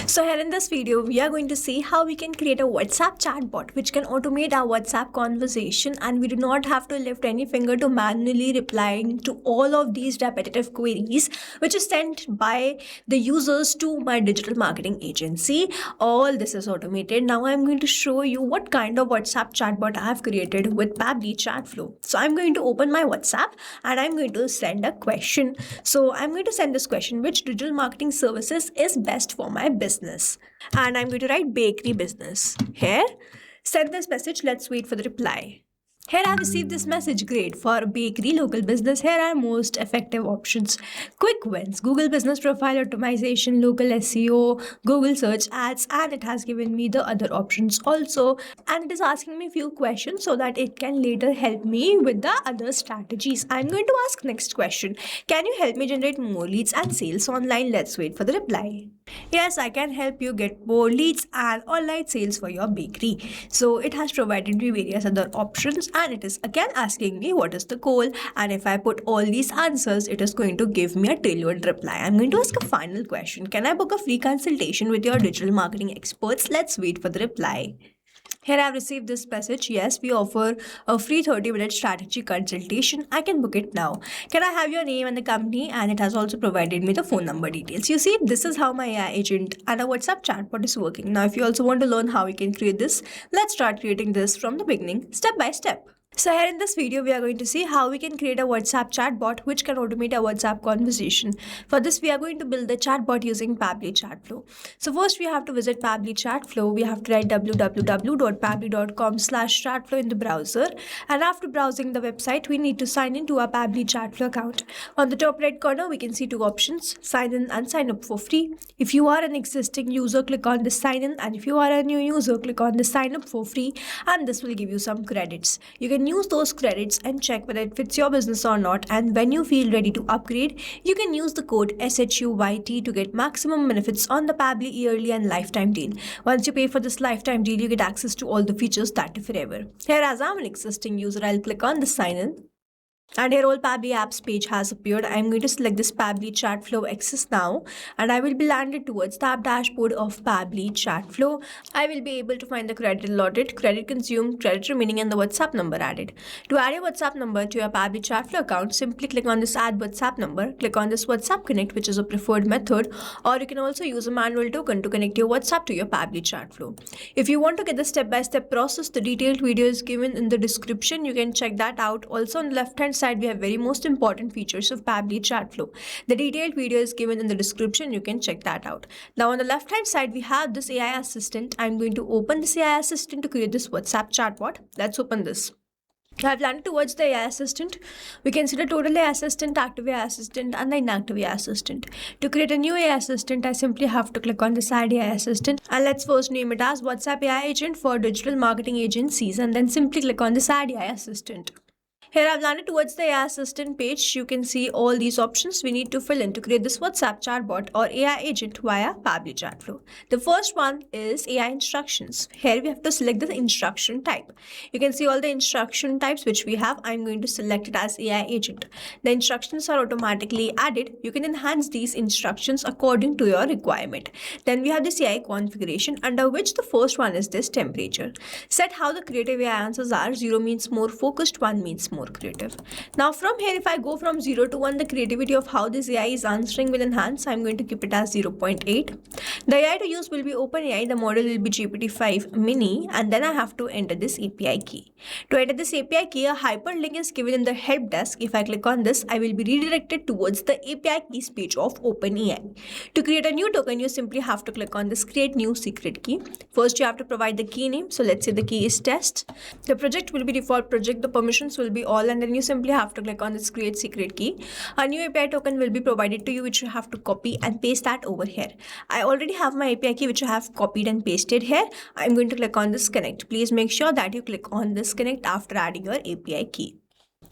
So here in this video, we are going to see how we can create a WhatsApp chatbot which can automate our WhatsApp conversation, and we do not have to lift any finger to manually replying to all of these repetitive queries which is sent by the users to my digital marketing agency. All this is automated. Now I'm going to show you what kind of WhatsApp chatbot I have created with Pabbly Chatflow. So I'm going to open my WhatsApp and I'm going to send a question. So I'm going to send this question: which digital marketing services is best for my business? And I'm going to write bakery business. Here, send this message. Let's wait for the reply. Here I have received this message. Great. For bakery local business, here are most effective options. Quick wins: Google business profile optimization, local SEO, Google search ads, and it has given me the other options also. And it is asking me a few questions so that it can later help me with the other strategies. I'm going to ask next question. Can you help me generate more leads and sales online? Let's wait for the reply. Yes, I can help you get more leads and online sales for your bakery. So it has provided me various other options, and it is again asking me what is the goal, and if I put all these answers, it is going to give me a tailored reply. I'm going to ask a final question. Can I book a free consultation with your digital marketing experts? Let's wait for the reply. Here I have received this message. Yes, we offer a free 30-minute strategy consultation. I can book it now. Can I have your name and the company? And it has also provided me the phone number details. You see, this is how my AI agent and a WhatsApp chatbot is working. Now, if you also want to learn how we can create this, let's start creating this from the beginning, step by step. So here in this video, we are going to see how we can create a WhatsApp chatbot which can automate a WhatsApp conversation. For this, we are going to build the chatbot using Pabbly Chatflow. So first, we have to visit Pabbly Chatflow. We have to write www.pabbly.com/chatflow in the browser. And after browsing the website, we need to sign into our Pabbly Chatflow account. On the top right corner, we can see two options: sign in and sign up for free. If you are an existing user, click on the sign in, and if you are a new user, click on the sign up for free, and this will give you some credits. You can use those credits and check whether it fits your business or not, and when you feel ready to upgrade, you can use the code SHUYT to get maximum benefits on the Pabbly yearly and lifetime deal. Once you pay for this lifetime deal, you get access to all the features that are forever. Here, as I'm an existing user, I'll click on the sign in. And here all Pabbly apps page has appeared. I'm going to select this Pabbly Chatflow Access now, and I will be landed towards the app dashboard of Pabbly Chatflow. I will be able to find the credit allotted, credit consumed, credit remaining, and the WhatsApp number added. To add your WhatsApp number to your Pabbly Chatflow account, simply click on this Add WhatsApp number, click on this WhatsApp Connect, which is a preferred method, or you can also use a manual token to connect your WhatsApp to your Pabbly Chatflow. If you want to get the step-by-step process, the detailed video is given in the description. You can check that out. Also on the left-hand side, we have very most important features of Pabbly Chatflow. The detailed video is given in the description. You can check that out. Now on the left hand side, we have this AI assistant. I'm going to open this AI assistant to create this WhatsApp chatbot. Let's open this. I've landed towards the AI assistant. We can see the total AI assistant, active AI assistant, and the inactive AI assistant. To create a new AI assistant, I simply have to click on this Add AI assistant, and let's first name it as WhatsApp AI agent for digital marketing agencies, and then simply click on this Add AI assistant. Here I've landed towards the AI assistant page. You can see all these options we need to fill in to create this WhatsApp chatbot or AI agent via Pabbly Chatflow. The first one is AI instructions. Here we have to select the instruction type. You can see all the instruction types which we have. I'm going to select it as AI agent. The instructions are automatically added. You can enhance these instructions according to your requirement. Then we have this AI configuration, under which the first one is this temperature. Set how the creative AI answers are. 0 means more focused, 1 means more creative. Now from here, if I go from 0 to 1, the creativity of how this AI is answering will enhance. I'm going to keep it as 0.8. The AI to use will be OpenAI. The model will be GPT-5 mini, and then I have to enter this API key. To enter this API key, a hyperlink is given in the help desk. If I click on this, I will be redirected towards the API keys page of OpenAI. To create a new token, you simply have to click on this create new secret key. First, you have to provide the key name. So let's say the key is test. The project will be default project. The permissions will be all, and then you simply have to click on this create secret key. A new API token will be provided to you, which you have to copy and paste that over here. I already have my API key which I have copied and pasted here. I'm going to click on this connect. Please make sure that you click on this connect after adding your API key.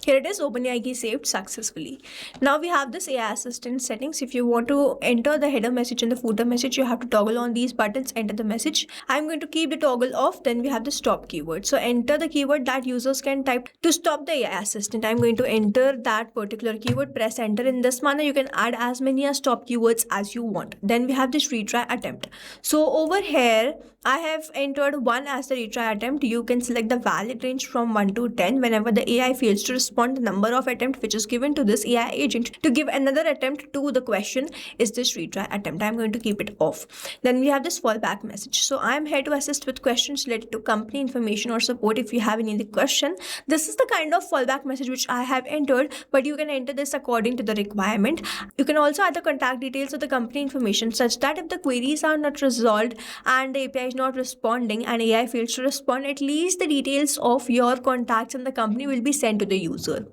Here it is, OpenAI key saved successfully. Now we have this AI assistant settings. If you want to enter the header message and the footer message, you have to toggle on these buttons, enter the message. I'm going to keep the toggle off. Then we have the stop keyword. So enter the keyword that users can type to stop the AI assistant. I'm going to enter that particular keyword, press enter. In this manner, you can add as many as stop keywords as you want. Then we have this retry attempt. So over here, I have entered 1 as the retry attempt. You can select the valid range from 1 to 10. Whenever the AI fails to respond, the number of attempts which is given to this AI agent to give another attempt to the question is this retry attempt. I'm going to keep it off. Then we have this fallback message. So I'm here to assist with questions related to company information or support. If you have any other question, this is the kind of fallback message which I have entered, but you can enter this according to the requirement. You can also add the contact details of the company information such that if the queries are not resolved and the API is not responding and AI fails to respond, at least the details of your contacts and the company will be sent to the user.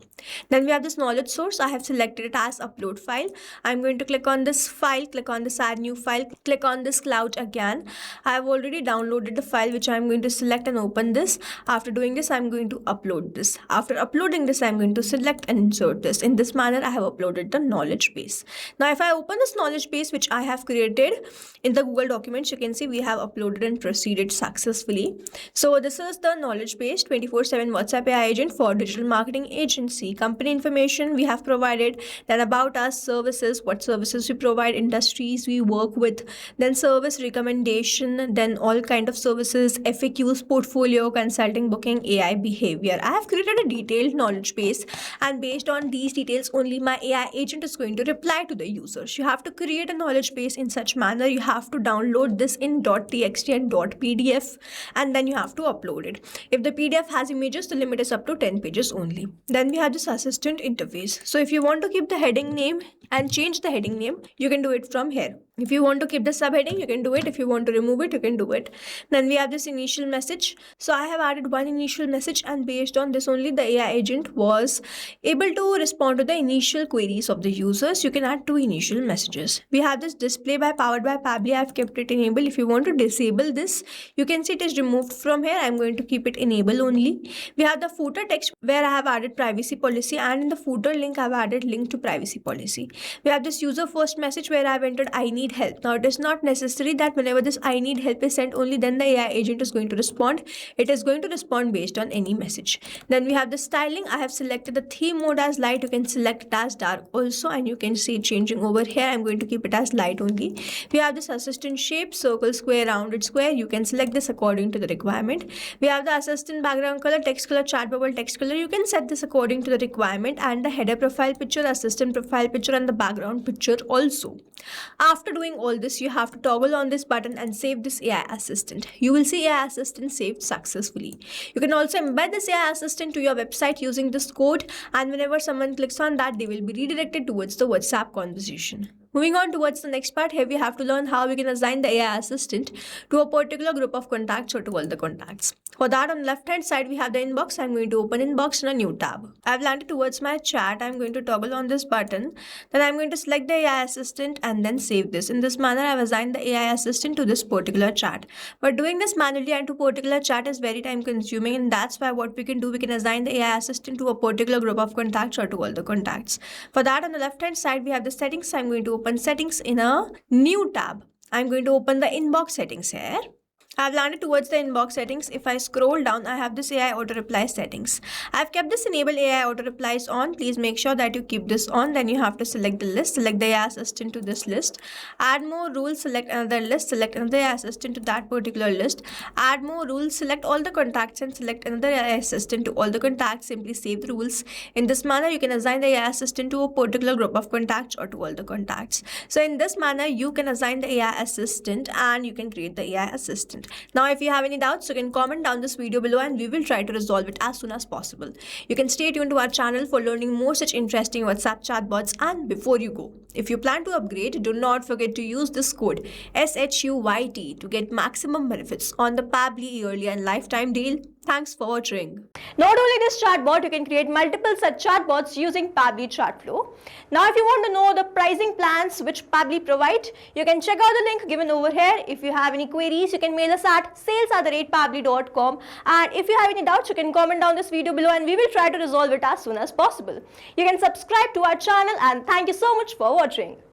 Then we have this knowledge source. I have selected it as upload file. I'm going to click on this file, click on this add new file, click on this cloud again. I have already downloaded the file which I'm going to select and open this. After doing this, I'm going to upload this. After uploading this, I'm going to select and insert this. In this manner, I have uploaded the knowledge base. Now, if I open this knowledge base which I have created in the Google Documents, you can see we have uploaded and proceeded successfully. So this is the knowledge base 24/7 WhatsApp AI agent for digital marketing agency. Company information we have provided, then about us, services, what services we provide, industries we work with, then service recommendation, then all kind of services, FAQs, portfolio, consulting, booking, AI behavior. I have created a detailed knowledge base, and based on these details only my AI agent is going to reply to the users. You have to create a knowledge base in such manner. You have to download this in .txt and .pdf, and then you have to upload it. If the PDF has images, the limit is up to 10 pages only. Then we have this assistant interface. So if you want to keep the heading name and change the heading name, you can do it from here. If you want to keep the subheading, you can do it. If you want to remove it, you can do it. Then we have this initial message. So I have added one initial message, and based on this only the AI agent was able to respond to the initial queries of the users. You can add 2 initial messages. We have this display by powered by Pabbly. I have kept it enabled. If you want to disable this, you can see it is removed from here. I'm going to keep it enable only. We have the footer text where I have added privacy policy, and in the footer link I have added link to privacy policy. We have this user first message where I have entered I need help. Now it is not necessary that whenever this I need help is sent, only then the AI agent is going to respond. It is going to respond based on any message. Then we have the styling. I have selected the theme mode as light. You can select it as dark also, and you can see it changing over here. I'm going to keep it as light only. We have this assistant shape, circle, square, rounded, square. You can select this according to the requirement. We have the assistant background color, text color, chat bubble, text color. You can set this according to the requirement, and the header profile picture, assistant profile picture, and the background picture also. After doing all this, you have to toggle on this button and save this AI assistant. You will see AI assistant saved successfully. You can also embed this AI assistant to your website using this code, and whenever someone clicks on that, they will be redirected towards the WhatsApp conversation. Moving on towards the next part, here we have to learn how we can assign the AI assistant to a particular group of contacts or to all the contacts. For that, on the left hand side, we have the inbox. I'm going to open inbox in a new tab. I've landed towards my chat. I'm going to toggle on this button. Then I'm going to select the AI assistant and then save this. In this manner, I've assigned the AI assistant to this particular chat. But doing this manually and to particular chat is very time consuming, and that's why what we can do, we can assign the AI assistant to a particular group of contacts or to all the contacts. For that, on the left hand side, we have the settings. I'm going to open settings in a new tab. I'm going to open the inbox settings here. I've landed towards the inbox settings. If I scroll down, I have this AI auto reply settings. I've kept this enable AI auto replies on. Please make sure that you keep this on. Then you have to select the list, select the AI assistant to this list. Add more rules, select another list, select another AI assistant to that particular list. Add more rules, select all the contacts and select another AI assistant to all the contacts. Simply save the rules. In this manner, you can assign the AI assistant to a particular group of contacts or to all the contacts. So in this manner, you can assign the AI assistant and you can create the AI assistant. Now, if you have any doubts, you can comment down this video below and we will try to resolve it as soon as possible. You can stay tuned to our channel for learning more such interesting WhatsApp chatbots. And before you go, if you plan to upgrade, do not forget to use this code SHUYT to get maximum benefits on the Pabbly yearly and lifetime deal Thanks for watching. Not only this chatbot, you can create multiple such chatbots using Pabbly Chatflow. Now, if you want to know the pricing plans which Pabbly provide, you can check out the link given over here. If you have any queries, you can mail us at sales@pabbly.com. And if you have any doubts, you can comment down this video below and we will try to resolve it as soon as possible. You can subscribe to our channel and thank you so much for watching.